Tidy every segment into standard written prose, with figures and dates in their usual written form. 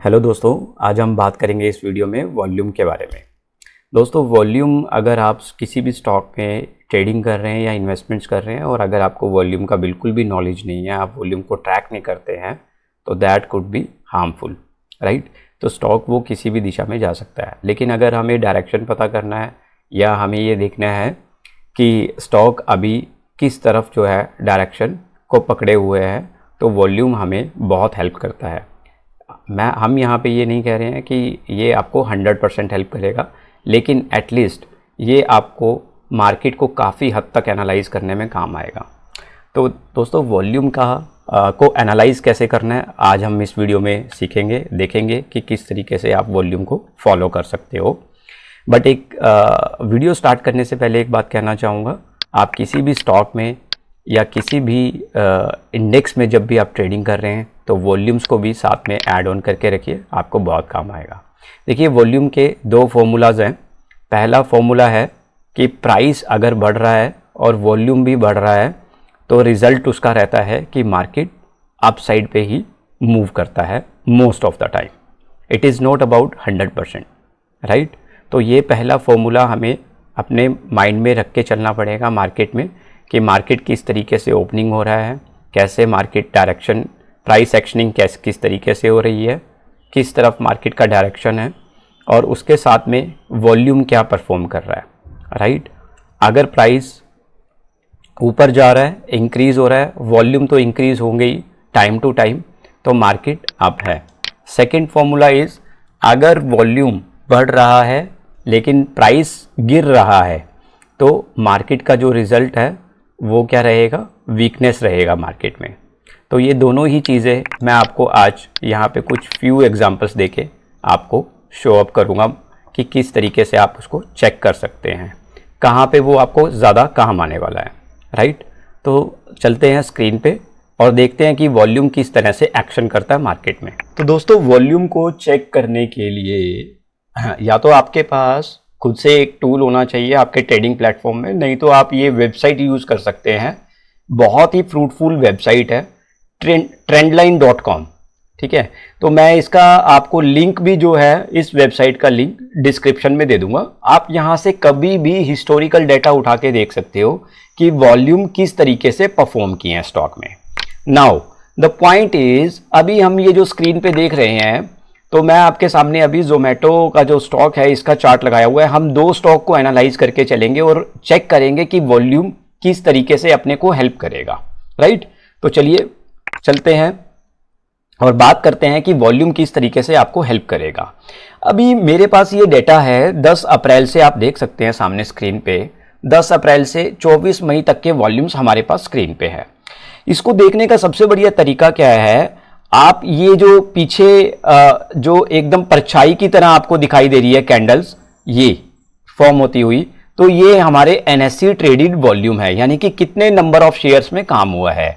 Hello दोस्तों, आज हम बात करेंगे इस वीडियो में वॉल्यूम के बारे में। दोस्तों, वॉल्यूम अगर आप किसी भी स्टॉक में ट्रेडिंग कर रहे हैं या इन्वेस्टमेंट्स कर रहे हैं और अगर आपको वॉल्यूम का बिल्कुल भी नॉलेज नहीं है, आप वॉल्यूम को ट्रैक नहीं करते हैं, तो that could be harmful, right. तो स्टॉक वो किसी भी दिशा में जा सकता है, लेकिन अगर हमें डायरेक्शन पता करना है या हमें ये देखना है कि स्टॉक अभी किस तरफ जो है डायरेक्शन को पकड़े हुए है, तो वॉल्यूम हमें बहुत हेल्प करता है। हम यहाँ पे ये नहीं कह रहे हैं कि ये आपको 100% हेल्प करेगा, लेकिन एटलीस्ट ये आपको मार्केट को काफ़ी हद तक एनालाइज करने में काम आएगा। तो दोस्तों, वॉल्यूम को एनालाइज कैसे करना है आज हम इस वीडियो में सीखेंगे, देखेंगे कि किस तरीके से आप वॉल्यूम को फॉलो कर सकते हो। बट एक वीडियो स्टार्ट करने से पहले एक बात कहना चाहूँगा, आप किसी भी स्टॉक में या किसी भी इंडेक्स में जब भी आप ट्रेडिंग कर रहे हैं तो वॉल्यूम्स को भी साथ में ऐड ऑन करके रखिए, आपको बहुत काम आएगा। देखिए, वॉल्यूम के दो फॉर्मूलाज हैं। पहला फॉर्मूला है कि प्राइस अगर बढ़ रहा है और वॉल्यूम भी बढ़ रहा है तो रिज़ल्ट उसका रहता है कि मार्केट अप साइड पे ही मूव करता है most of the time. It is not about 100%, right. तो ये पहला फॉर्मूला हमें अपने माइंड में रख के चलना पड़ेगा मार्केट में, कि मार्केट किस तरीके से ओपनिंग हो रहा है, कैसे मार्केट डायरेक्शन, प्राइस एक्शनिंग किस तरीके से हो रही है, किस तरफ मार्केट का डायरेक्शन है, और उसके साथ में वॉल्यूम क्या परफॉर्म कर रहा है, राइट। अगर प्राइस ऊपर जा रहा है, इंक्रीज़ हो रहा है, वॉल्यूम तो इंक्रीज़ होंगे ही टाइम टू टाइम, तो मार्केट अप है। सेकेंड फॉर्मूला इज़, अगर वॉल्यूम बढ़ रहा है लेकिन प्राइस गिर रहा है तो मार्केट का जो रिज़ल्ट है वो क्या रहेगा, वीकनेस रहेगा मार्केट में। तो ये दोनों ही चीज़ें मैं आपको आज यहाँ पे कुछ फ्यू एग्जांपल्स देके आपको शो अप करूँगा कि किस तरीके से आप उसको चेक कर सकते हैं, कहाँ पे वो आपको ज़्यादा काम आने वाला है, राइट। तो चलते हैं स्क्रीन पे और देखते हैं कि वॉल्यूम किस तरह से एक्शन करता है मार्केट में। तो दोस्तों, वॉल्यूम को चेक करने के लिए या तो आपके पास खुद से एक टूल होना चाहिए आपके ट्रेडिंग प्लेटफॉर्म में, नहीं तो आप ये वेबसाइट यूज़ कर सकते हैं। बहुत ही फ्रूटफुल वेबसाइट है, trendline.com, ठीक है। तो मैं इसका आपको लिंक भी जो है, इस वेबसाइट का लिंक डिस्क्रिप्शन में दे दूंगा। आप यहाँ से कभी भी हिस्टोरिकल डाटा उठा के देख सकते हो कि वॉल्यूम किस तरीके से परफॉर्म किए हैं स्टॉक में। नाउ द पॉइंट इज, अभी हम ये जो स्क्रीन पे देख रहे हैं, तो मैं आपके सामने अभी जोमेटो का जो स्टॉक है इसका चार्ट लगाया हुआ है। हम दो स्टॉक को एनालाइज करके चलेंगे और चेक करेंगे कि वॉल्यूम किस तरीके से अपने को हेल्प करेगा, राइट। तो चलिए चलते हैं और बात करते हैं कि वॉल्यूम किस तरीके से आपको हेल्प करेगा। अभी मेरे पास ये डेटा है 10 अप्रैल से, आप देख सकते हैं सामने स्क्रीन पे। 10 अप्रैल से 24 मई तक के वॉल्यूम्स हमारे पास स्क्रीन पे है। इसको देखने का सबसे बढ़िया तरीका क्या है, आप ये जो पीछे जो एकदम परछाई की तरह आपको दिखाई दे रही है कैंडल्स, ये फॉर्म होती हुई, तो ये हमारे एनएससी ट्रेडेड वॉल्यूम है, यानी कि कितने नंबर ऑफ शेयर्स में काम हुआ है।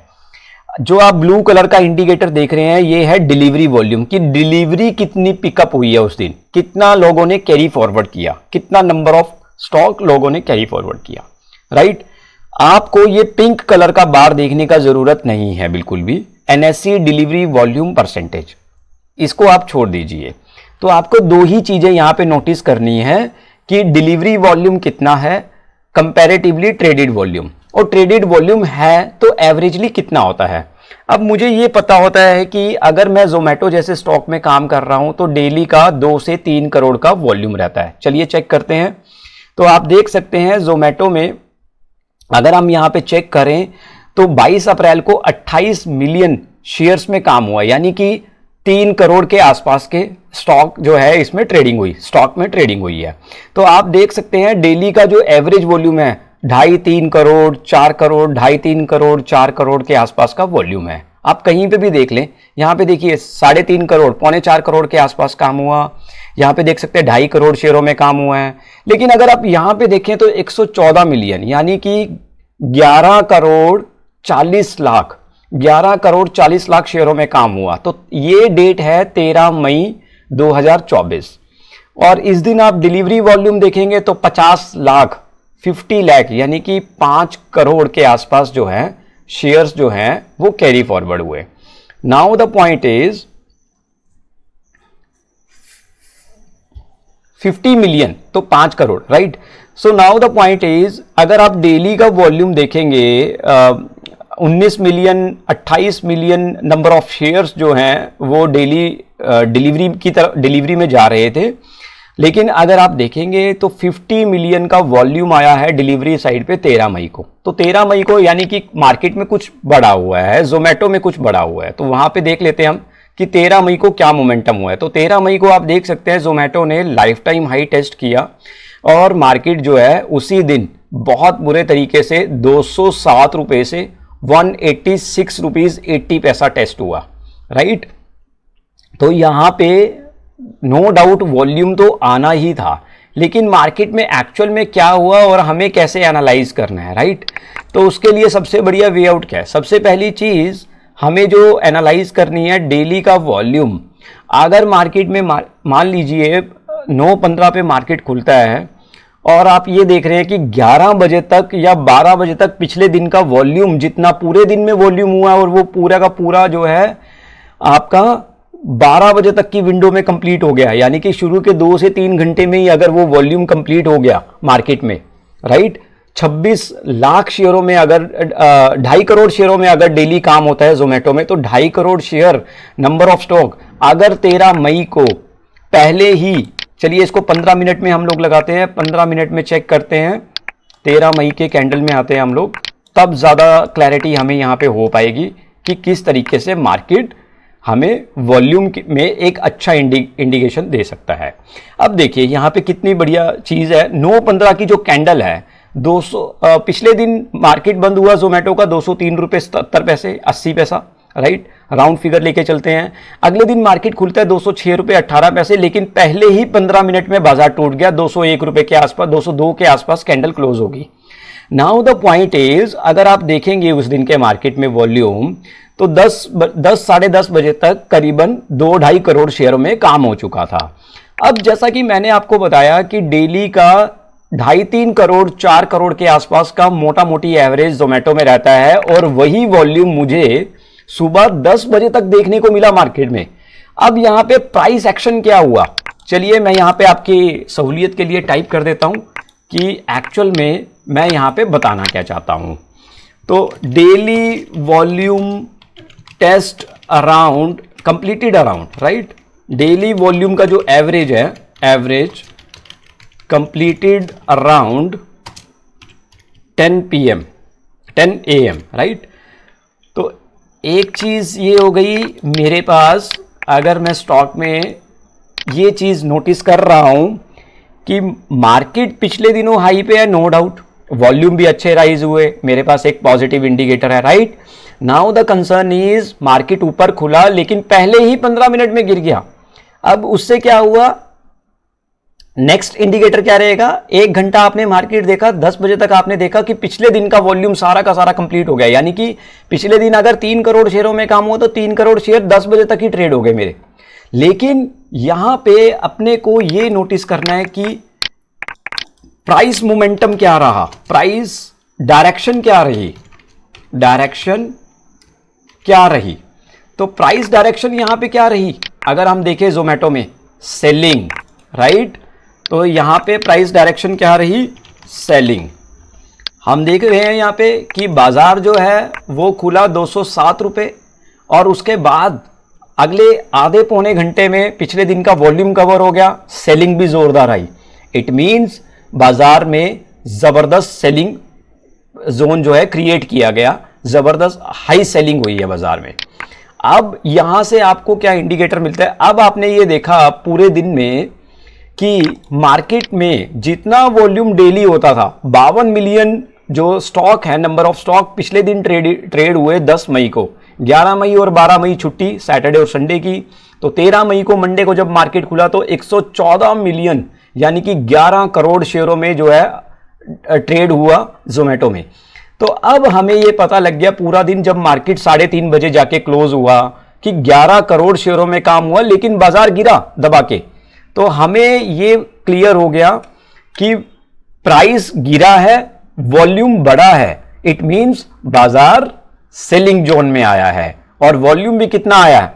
जो आप ब्लू कलर का इंडिकेटर देख रहे हैं, ये है डिलीवरी वॉल्यूम, की डिलीवरी कितनी पिकअप हुई है उस दिन, कितना लोगों ने कैरी फॉरवर्ड किया, कितना नंबर ऑफ स्टॉक लोगों ने कैरी फॉरवर्ड किया, राइट। आपको ये पिंक कलर का बार देखने का जरूरत नहीं है बिल्कुल भी, एनएससी डिलीवरी वॉल्यूम परसेंटेज, इसको आप छोड़ दीजिए। तो आपको दो ही चीजें यहां पे नोटिस करनी है कि डिलीवरी वॉल्यूम कितना है कंपैरेटिवली ट्रेडेड वॉल्यूम, और ट्रेडेड वॉल्यूम है तो एवरेजली कितना होता है। अब मुझे ये पता होता है कि अगर मैं जोमेटो जैसे स्टॉक में काम कर रहा हूं तो डेली का 2 से 3 करोड़ का वॉल्यूम रहता है। चलिए चेक करते हैं। तो आप देख सकते हैं जोमेटो में अगर हम यहां पे चेक करें तो 22 अप्रैल को 28 मिलियन शेयर्स में काम हुआ, यानी कि 3 करोड़ के आसपास के स्टॉक जो है इसमें ट्रेडिंग हुई, स्टॉक में ट्रेडिंग हुई है। तो आप देख सकते हैं डेली का जो एवरेज वॉल्यूम है 2.5-3 करोड़, 4 करोड़, 2.5-3 करोड़, 4 करोड़ के आसपास का वॉल्यूम है। आप कहीं पे भी देख लें, यहाँ पे देखिए 3.5 करोड़, 3.25 करोड़ के आसपास काम हुआ। यहाँ पे देख सकते हैं 2.5 करोड़ शेयरों में काम हुआ है। लेकिन अगर आप यहाँ पे देखें तो 114 मिलियन, यानी कि 11 करोड़ 40 लाख शेयरों में काम हुआ। तो ये डेट है 13 मई 2024, और इस दिन आप डिलीवरी वॉल्यूम देखेंगे तो 50 लाख यानी कि 5 करोड़ के आसपास जो है शेयर्स जो हैं वो कैरी फॉरवर्ड हुए। Now the point is, 50 million तो 5 crore, right. So now the point is, अगर आप डेली का वॉल्यूम देखेंगे 19 million 28 million number of shares जो हैं वो डेली डिलीवरी में जा रहे थे, लेकिन अगर आप देखेंगे तो 50 मिलियन का वॉल्यूम आया है डिलीवरी साइड पे 13 मई को। तो 13 मई को यानी कि मार्केट में कुछ बढ़ा हुआ है, जोमेटो में कुछ बढ़ा हुआ है, तो वहां पे देख लेते हैं हम कि 13 मई को क्या मोमेंटम हुआ है। तो 13 मई को आप देख सकते हैं जोमेटो ने लाइफ टाइम हाई टेस्ट किया और मार्केट जो है उसी दिन बहुत बुरे तरीके से 207 रुपए से 186 रुपीज 80 पैसा टेस्ट हुआ, राइट। तो यहां पे नो डाउट वॉल्यूम तो आना ही था, लेकिन मार्केट में एक्चुअल में क्या हुआ और हमें कैसे एनालाइज करना है, राइट। तो उसके लिए सबसे बढ़िया वे आउट क्या है? सबसे पहली चीज हमें जो एनालाइज करनी है डेली का वॉल्यूम। अगर मार्केट में मान लीजिए 9:15 पे मार्केट खुलता है और आप ये देख रहे हैं कि 11 बजे तक या 12 बजे तक पिछले दिन का वॉल्यूम जितना पूरे दिन में वॉल्यूम हुआ और वो पूरा का पूरा जो है आपका 12 बजे तक की विंडो में कंप्लीट हो गया, यानी कि शुरू के 2 से 3 घंटे में ही अगर वो वॉल्यूम कंप्लीट हो गया मार्केट में, राइट। 26 लाख शेयरों में अगर 2.5 करोड़ शेयरों में अगर डेली काम होता है जोमेटो में, तो 2.5 crore share number of stock अगर 13 मई को पहले ही, चलिए इसको 15 मिनट में हम लोग लगाते हैं, 15 मिनट में चेक करते हैं, 13 मई के कैंडल में आते हैं हम लोग, तब ज़्यादा क्लैरिटी हमें यहाँ पे हो पाएगी कि किस तरीके से मार्केट हमें वॉल्यूम में एक अच्छा इंडिकेशन दे सकता है। अब देखिए यहाँ पे कितनी बढ़िया चीज़ है, 9:15 की जो कैंडल है 200 पिछले दिन मार्केट बंद हुआ जोमेटो का 203 रुपये 77 पैसे 80 पैसा, राइट। राउंड फिगर लेके चलते हैं। अगले दिन मार्केट खुलता है 206 रुपये 18 पैसे, लेकिन पहले ही 15 मिनट में बाजार टूट गया, 201 रुपये के आसपास, 202 के आसपास कैंडल क्लोज होगी। नाउ द पॉइंट इज, अगर आप देखेंगे उस दिन के मार्केट में वॉल्यूम तो 10 साढ़े 10 बजे तक करीबन 2-2.5 करोड़ शेयरों में काम हो चुका था। अब जैसा कि मैंने आपको बताया कि डेली का 2.5-3 करोड़ 4 करोड़ के आसपास का मोटा मोटी एवरेज जोमेटो में रहता है, और वही वॉल्यूम मुझे सुबह 10 बजे तक देखने को मिला मार्केट में। अब यहां पे प्राइस एक्शन क्या हुआ, चलिए मैं यहां पे आपकी सहूलियत के लिए टाइप कर देता हूं कि एक्चुअल में मैं यहां पे बताना क्या चाहता हूं। तो daily volume test around completed around, right. Daily volume का जो एवरेज है, average completed around 10 AM, right. तो एक चीज ये हो गई मेरे पास, अगर मैं स्टॉक में ये चीज नोटिस कर रहा हूं कि मार्केट पिछले दिनों हाई पे है, नो डाउट, वॉल्यूम भी अच्छे राइज हुए, मेरे पास एक पॉजिटिव इंडिकेटर है, right. Now the concern is market ऊपर खुला लेकिन पहले ही 15 मिनट में गिर गया। अब उससे क्या हुआ, नेक्स्ट इंडिकेटर क्या रहेगा? 1 घंटा आपने मार्केट देखा, 10 बजे तक आपने देखा कि पिछले दिन का वॉल्यूम सारा का सारा कंप्लीट हो गया, यानी कि पिछले दिन अगर 3 करोड़ शेयरों में काम हुआ तो 3 करोड़ शेयर 10 बजे तक ही ट्रेड हो गए मेरे। लेकिन यहां पे अपने को ये नोटिस करना है कि प्राइस मोमेंटम क्या रहा, प्राइस डायरेक्शन क्या रही, डायरेक्शन क्या रही। तो प्राइस डायरेक्शन यहां पे क्या रही, अगर हम देखें जोमेटो में सेलिंग, राइट। तो यहां पे प्राइस डायरेक्शन क्या रही, सेलिंग। हम देख रहे हैं यहां पे कि बाजार जो है वो खुला 207 रुपये और उसके बाद अगले आधे पौने घंटे में पिछले दिन का वॉल्यूम कवर हो गया, सेलिंग भी जोरदार आई। इट मींस बाजार में जबरदस्त सेलिंग जोन जो है क्रिएट किया गया, जबरदस्त हाई सेलिंग हुई है बाजार में। अब यहां से आपको क्या इंडिकेटर मिलता है, अब आपने ये देखा पूरे दिन में कि मार्केट में जितना वॉल्यूम डेली होता था 52 मिलियन जो स्टॉक है, नंबर ऑफ स्टॉक पिछले दिन ट्रेड हुए 10 मई को, 11 मई और 12 मई छुट्टी सैटरडे और संडे की, तो 13 मई को मंडे को जब मार्केट खुला तो 114 मिलियन यानी कि 11 करोड़ शेयरों में जो है ट्रेड हुआ जोमेटो में। तो अब हमें यह पता लग गया पूरा दिन जब मार्केट 3:30 बजे जाके क्लोज हुआ कि 11 करोड़ शेयरों में काम हुआ, लेकिन बाजार गिरा दबा के। तो हमें ये क्लियर हो गया कि प्राइस गिरा है, वॉल्यूम बढ़ा है, इट मींस बाजार सेलिंग जोन में आया है, और वॉल्यूम भी कितना आया है,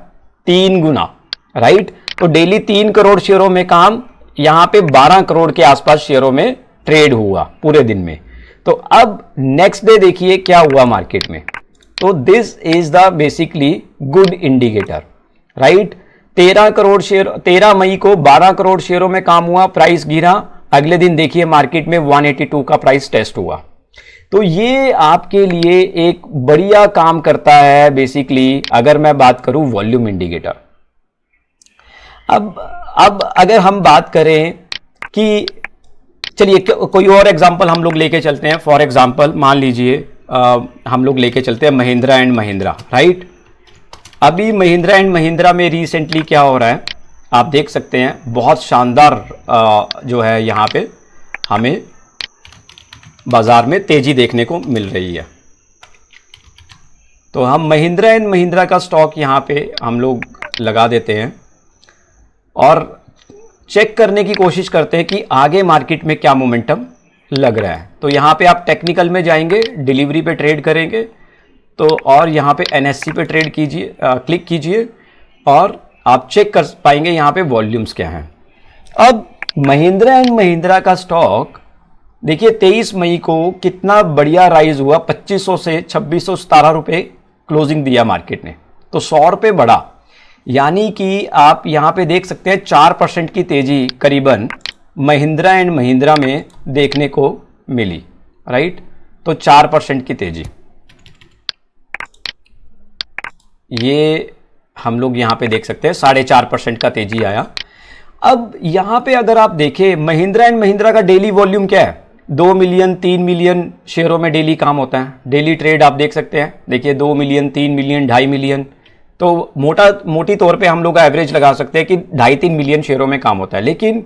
3 गुना, राइट। तो डेली 3 करोड़ शेयरों में काम यहां पे 12 करोड़ के आसपास शेयरों में ट्रेड हुआ पूरे दिन में। तो अब नेक्स्ट डे देखिए क्या हुआ मार्केट में। तो this is the basically good indicator, right. 13 मई को 12 करोड़ शेयरों में काम हुआ, प्राइस गिरा, अगले दिन देखिए मार्केट में 182 का प्राइस टेस्ट हुआ। तो ये आपके लिए एक बढ़िया काम करता है बेसिकली, अगर मैं बात करूं वॉल्यूम इंडिकेटर। अब अगर हम बात करें कि चलिए कोई और एग्जांपल हम लोग लेके चलते हैं। फॉर एग्जांपल मान लीजिए हम लोग लेके चलते हैं महिंद्रा एंड महिंद्रा, राइट। अभी महिंद्रा एंड महिंद्रा में रिसेंटली क्या हो रहा है आप देख सकते हैं, बहुत शानदार जो है यहाँ पे हमें बाजार में तेजी देखने को मिल रही है। तो हम महिंद्रा एंड महिंद्रा का स्टॉक यहाँ पे हम लोग लगा देते हैं और चेक करने की कोशिश करते हैं कि आगे मार्केट में क्या मोमेंटम लग रहा है। तो यहाँ पे आप टेक्निकल में जाएंगे, डिलीवरी पे ट्रेड करेंगे तो, और यहाँ पे एनएससी पे ट्रेड कीजिए, क्लिक कीजिए और आप चेक कर पाएंगे यहाँ पे वॉल्यूम्स क्या हैं। अब महिंद्रा एंड महिंद्रा का स्टॉक देखिए 23 मई को कितना बढ़िया राइज हुआ, 2500 से 2617 रुपये क्लोजिंग दिया मार्केट ने, तो 100 रुपये बढ़ा। यानी कि आप यहाँ पे देख सकते हैं 4% की तेजी करीबन महिंद्रा एंड महिंद्रा में देखने को मिली, राइट। तो 4% की तेजी, ये हम लोग यहाँ पे देख सकते हैं 4.5% का तेजी आया। अब यहाँ पे अगर आप देखें महिंद्रा एंड महिंद्रा का डेली वॉल्यूम क्या है, 2 मिलियन 3 मिलियन शेयरों में डेली काम होता है। डेली ट्रेड आप देख सकते हैं, देखिए 2 मिलियन 3 मिलियन 2.5 मिलियन, तो मोटी तौर पे हम लोग का एवरेज लगा सकते हैं कि 2.5-3 मिलियन शेयरों में काम होता है। लेकिन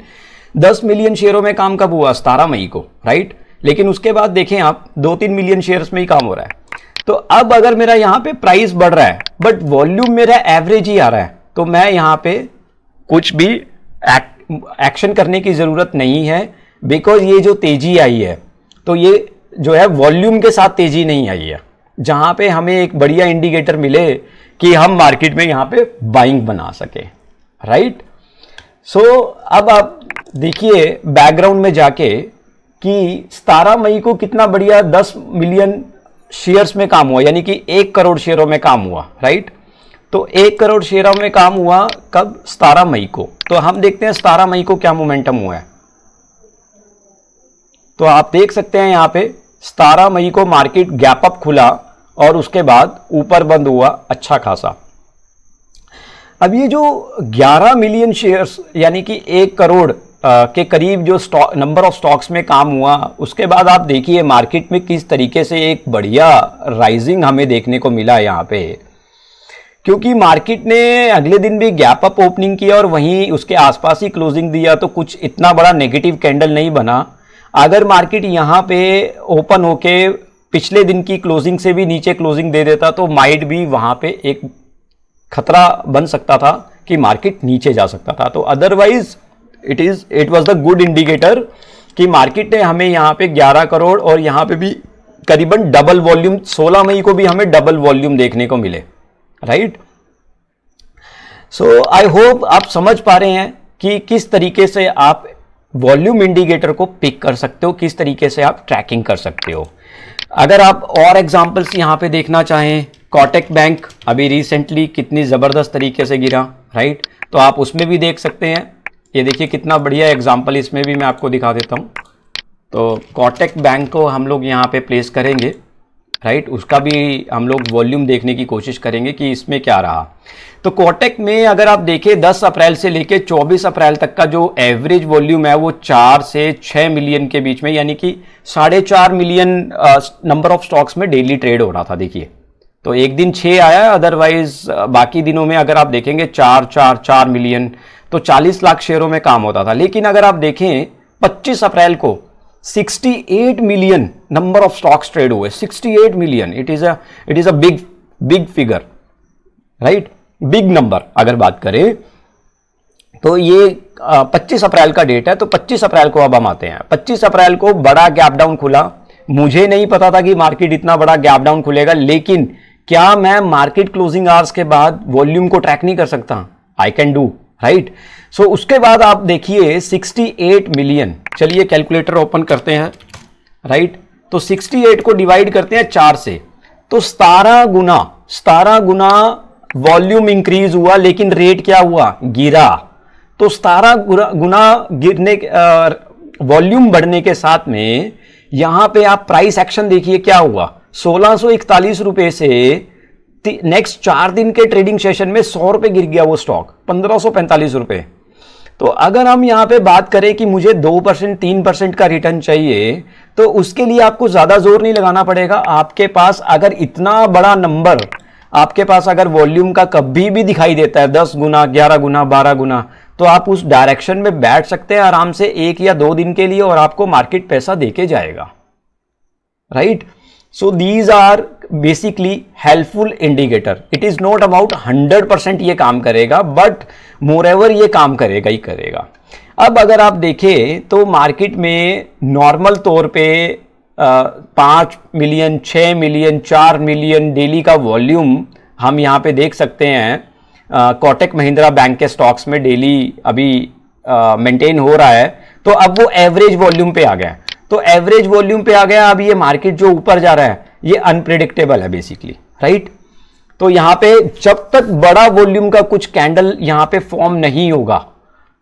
10 मिलियन शेयरों में काम कब हुआ, 17 मई को, राइट। लेकिन उसके बाद देखें आप 2-3 मिलियन शेयर्स में ही काम हो रहा है। तो अब अगर मेरा यहाँ पे प्राइस बढ़ रहा है बट वॉल्यूम मेरा एवरेज ही आ रहा है, तो मैं यहाँ पे कुछ भी एक्शन करने की जरूरत नहीं है, बिकॉज ये जो तेजी आई है तो ये जो है वॉल्यूम के साथ तेजी नहीं आई है, जहां पे हमें एक बढ़िया इंडिकेटर मिले कि हम मार्केट में यहाँ पे बाइंग बना सके, राइट। सो अब आप देखिए बैकग्राउंड में जाके कि 17 मई को कितना बढ़िया 10 मिलियन शेयर्स में काम हुआ, यानी कि 1 करोड़ शेयरों में काम हुआ, राइट। तो 1 करोड़ शेयरों में काम हुआ कब, 17 मई को। तो हम देखते हैं 17 मई को क्या मोमेंटम हुआ है। तो आप देख सकते हैं यहाँ पे 17 मई को मार्केट गैप अप खुला और उसके बाद ऊपर बंद हुआ अच्छा खासा। अब ये जो 11 मिलियन शेयर्स यानी कि 1 करोड़ के करीब जो स्टॉक नंबर ऑफ स्टॉक्स में काम हुआ, उसके बाद आप देखिए मार्केट में किस तरीके से एक बढ़िया राइजिंग हमें देखने को मिला यहाँ पे, क्योंकि मार्केट ने अगले दिन भी गैप अप ओपनिंग किया और वहीं उसके आसपास ही क्लोजिंग दिया, तो कुछ इतना बड़ा नेगेटिव कैंडल नहीं बना। अगर मार्केट यहाँ पे ओपन होके पिछले दिन की क्लोजिंग से भी नीचे क्लोजिंग दे देता तो माइट भी वहां पे एक खतरा बन सकता था कि मार्केट नीचे जा सकता था। तो otherwise it was the good indicator कि मार्केट ने हमें यहाँ पे 11 करोड़ और यहाँ पे भी करीबन डबल वॉल्यूम, 16 मई को भी हमें डबल वॉल्यूम देखने को मिले, राइट। सो आई होप आप समझ पा रहे हैं कि किस तरीके से आप वॉल्यूम इंडिकेटर को पिक कर सकते हो, किस तरीके से आप ट्रैकिंग कर सकते हो। अगर आप और एग्जांपल्स यहाँ पे देखना चाहें, कोटक बैंक अभी रिसेंटली कितनी ज़बरदस्त तरीके से गिरा, राइट, तो आप उसमें भी देख सकते हैं। ये देखिए कितना बढ़िया एग्जांपल, इसमें भी मैं आपको दिखा देता हूँ। तो कोटक बैंक को हम लोग यहाँ पे प्लेस करेंगे, राइट, उसका भी हम लोग वॉल्यूम देखने की कोशिश करेंगे कि इसमें क्या रहा। तो कोटक में अगर आप देखें 10 अप्रैल से लेके 24 अप्रैल तक का जो एवरेज वॉल्यूम है वो 4 से 6 मिलियन के बीच में, यानी कि 4.5 मिलियन नंबर ऑफ स्टॉक्स में डेली ट्रेड हो रहा था। देखिए तो एक दिन 6 आया, अदरवाइज बाकी दिनों में अगर आप देखेंगे 4 मिलियन, तो 40 लाख शेयरों में काम होता था। लेकिन अगर आप देखें 25 अप्रैल को 68 million number of stocks trade हुए, 68 million, it is a big figure, right, big number. अगर बात करें तो ये 25 अप्रैल का डेट है, तो 25 अप्रैल को अब हम आते हैं। 25 अप्रैल को बड़ा गैप डाउन खुला, मुझे नहीं पता था कि मार्केट इतना बड़ा गैप डाउन खुलेगा, लेकिन क्या मैं मार्केट क्लोजिंग आवर्स के बाद वॉल्यूम को ट्रैक नहीं कर सकता? I can do, right. So उसके बाद आप देखिए 68 मिलियन, चलिए कैलकुलेटर ओपन करते हैं, राइट। तो 68 को डिवाइड करते हैं 4 से, तो 17 गुना वॉल्यूम इंक्रीज हुआ, लेकिन रेट क्या हुआ, गिरा। तो 17 गुना गिरने, वॉल्यूम बढ़ने के साथ में यहां पे आप प्राइस एक्शन देखिए क्या हुआ, 1641 रुपए से नेक्स्ट 4 दिन के ट्रेडिंग सेशन में 100 रुपए गिर गया वो स्टॉक, 1545 रुपए। तो अगर हम यहां पे बात करें कि मुझे 2% 3% का रिटर्न चाहिए, तो उसके लिए आपको ज्यादा जोर नहीं लगाना पड़ेगा। आपके पास अगर इतना बड़ा नंबर आपके पास अगर वॉल्यूम का कभी भी दिखाई देता है 10 गुना, 11 गुना, 12 गुना, तो आप उस डायरेक्शन में बैठ सकते हैं आराम से 1 या 2 दिन के लिए, और आपको मार्केट पैसा देके जाएगा, right. So these are basically helpful indicator. It is not about 100% ये काम करेगा, बट मोर एवर ये काम करेगा ही करेगा। अब अगर आप देखें तो मार्केट में नॉर्मल तौर पे 5 मिलियन, 6 मिलियन, 4 मिलियन डेली का वॉल्यूम हम यहाँ पे देख सकते हैं। कोटक महिंद्रा बैंक के स्टॉक्स में डेली अभी मेंटेन हो रहा है। तो अब वो एवरेज वॉल्यूम पे आ गया, तो एवरेज वॉल्यूम पे आ गया। अब ये मार्केट जो ऊपर जा रहा है ये अनप्रेडिक्टेबल है बेसिकली, राइट। तो यहाँ पे जब तक बड़ा वॉल्यूम का कुछ कैंडल यहाँ पे फॉर्म नहीं होगा,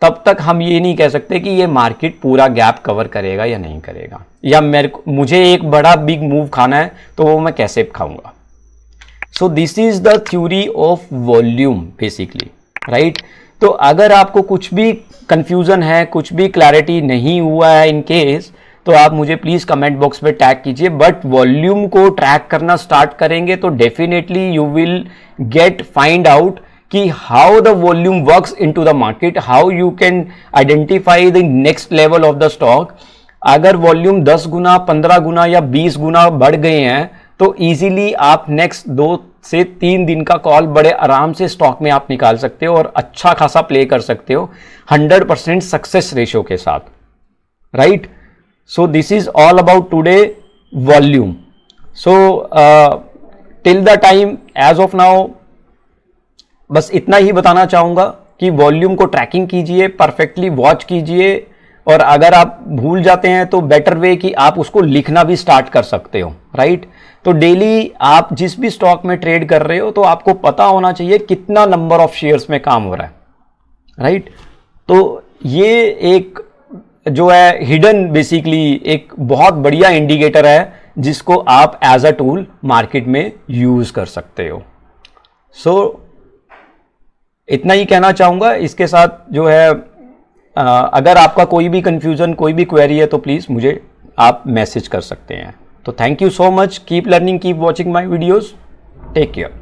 तब तक हम ये नहीं कह सकते कि ये मार्केट पूरा गैप कवर करेगा या नहीं करेगा, या मुझे एक बड़ा बिग मूव खाना है तो वो मैं कैसे खाऊंगा। So this is the theory of volume basically, right. तो अगर आपको कुछ भी कंफ्यूजन है, कुछ भी क्लैरिटी नहीं हुआ है इन केस, तो आप मुझे प्लीज कमेंट बॉक्स में टैग कीजिए। बट वॉल्यूम को ट्रैक करना स्टार्ट करेंगे तो definitely you will get find out कि how the volume works into the market, how you can identify the next level of the stock. अगर volume 10 गुना, 15 गुना या 20 गुना बढ़ गए हैं, तो इजीली आप नेक्स्ट 2 से 3 दिन का कॉल बड़े आराम से स्टॉक में आप निकाल सकते हो और अच्छा खासा प्ले कर सकते हो 100% सक्सेस रेशियो के साथ, right. So this is all about today volume. So till the time as of now बस इतना ही बताना चाहूंगा कि वॉल्यूम को ट्रैकिंग कीजिए, परफेक्टली वॉच कीजिए, और अगर आप भूल जाते हैं तो बेटर वे कि आप उसको लिखना भी स्टार्ट कर सकते हो, राइट। तो डेली आप जिस भी स्टॉक में ट्रेड कर रहे हो तो आपको पता होना चाहिए कितना नंबर ऑफ शेयर्स में काम हो रहा है, राइट। तो ये एक जो है हिडन बेसिकली एक बहुत बढ़िया इंडिकेटर है जिसको आप एज अ टूल मार्केट में यूज कर सकते हो। सो इतना ही कहना चाहूंगा। इसके साथ जो है अगर आपका कोई भी कंफ्यूजन, कोई भी क्वेरी है तो प्लीज मुझे आप मैसेज कर सकते हैं। तो thank you so much, keep learning, keep watching my videos, take care.